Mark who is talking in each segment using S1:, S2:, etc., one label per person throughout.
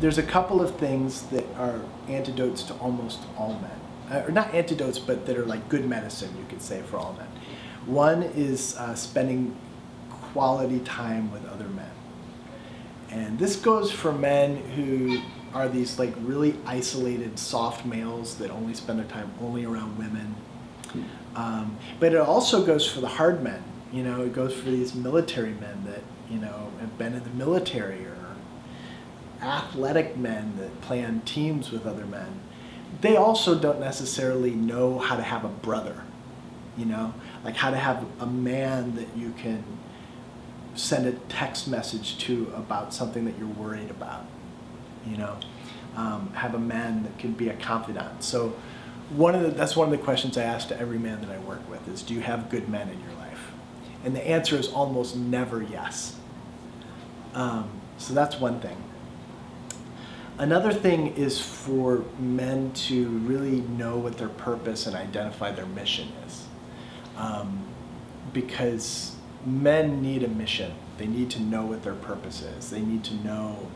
S1: there's a couple of things that are antidotes to almost all men. Or not antidotes, but that are like good medicine, you could say, for all men. One is spending quality time with other men. And this goes for men who are these like really isolated, soft males that only spend their time only around women. But it also goes for the hard men. You know, it goes for these military men that, you know, have been in the military, or athletic men that play on teams with other men. They also don't necessarily know how to have a brother, you know, like how to have a man that you can send a text message to about something that you're worried about, you know, have a man that can be a confidant. So that's one of the questions I ask to every man that I work with is, do you have good men in your life? And the answer is almost never yes. So that's one thing. Another thing is for men to really know what their purpose and identify their mission is. Because men need a mission. They need to know what their purpose is. They need to know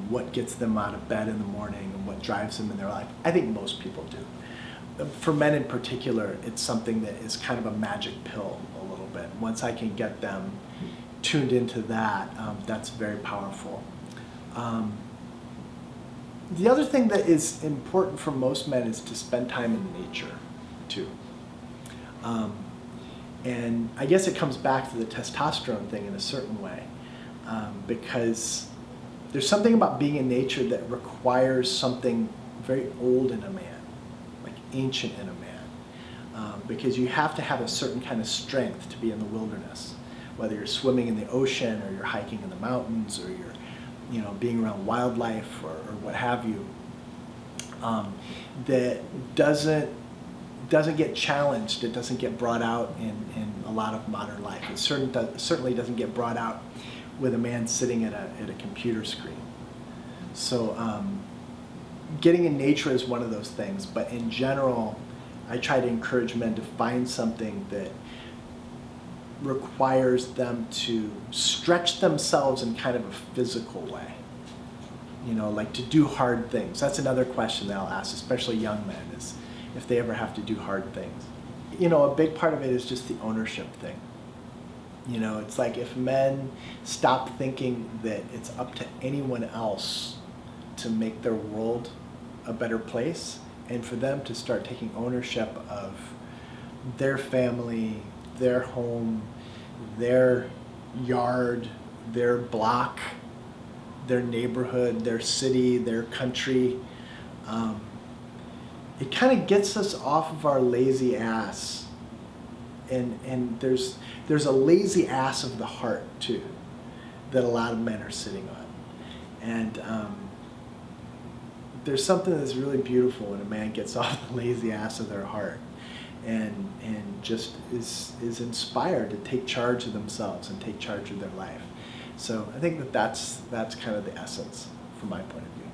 S1: what gets them out of bed in the morning and what drives them in their life. I think most people do. For men in particular, it's something that is kind of a magic pill a little bit. Once I can get them tuned into that, that's very powerful. The other thing that is important for most men is to spend time in nature, too. And I guess it comes back to the testosterone thing in a certain way, because there's something about being in nature that requires something very old in a man, like ancient in a man, because you have to have a certain kind of strength to be in the wilderness, whether you're swimming in the ocean or you're hiking in the mountains or you're, you know, being around wildlife or what have you, that doesn't get challenged. It doesn't get brought out in a lot of modern life. It certainly doesn't get brought out with a man sitting at a computer screen. So getting in nature is one of those things, but in general, I try to encourage men to find something that requires them to stretch themselves in kind of a physical way. You know, like to do hard things. That's another question that I'll ask, especially young men, is if they ever have to do hard things. You know, a big part of it is just the ownership thing. You know, it's like if men stop thinking that it's up to anyone else to make their world a better place, and for them to start taking ownership of their family, their home, their yard, their block, their neighborhood, their city, their country, it kind of gets us off of our lazy ass. And there's a lazy ass of the heart too, that a lot of men are sitting on. And there's something that's really beautiful when a man gets off the lazy ass of their heart and just is inspired to take charge of themselves and take charge of their life. So I think that's kind of the essence from my point of view.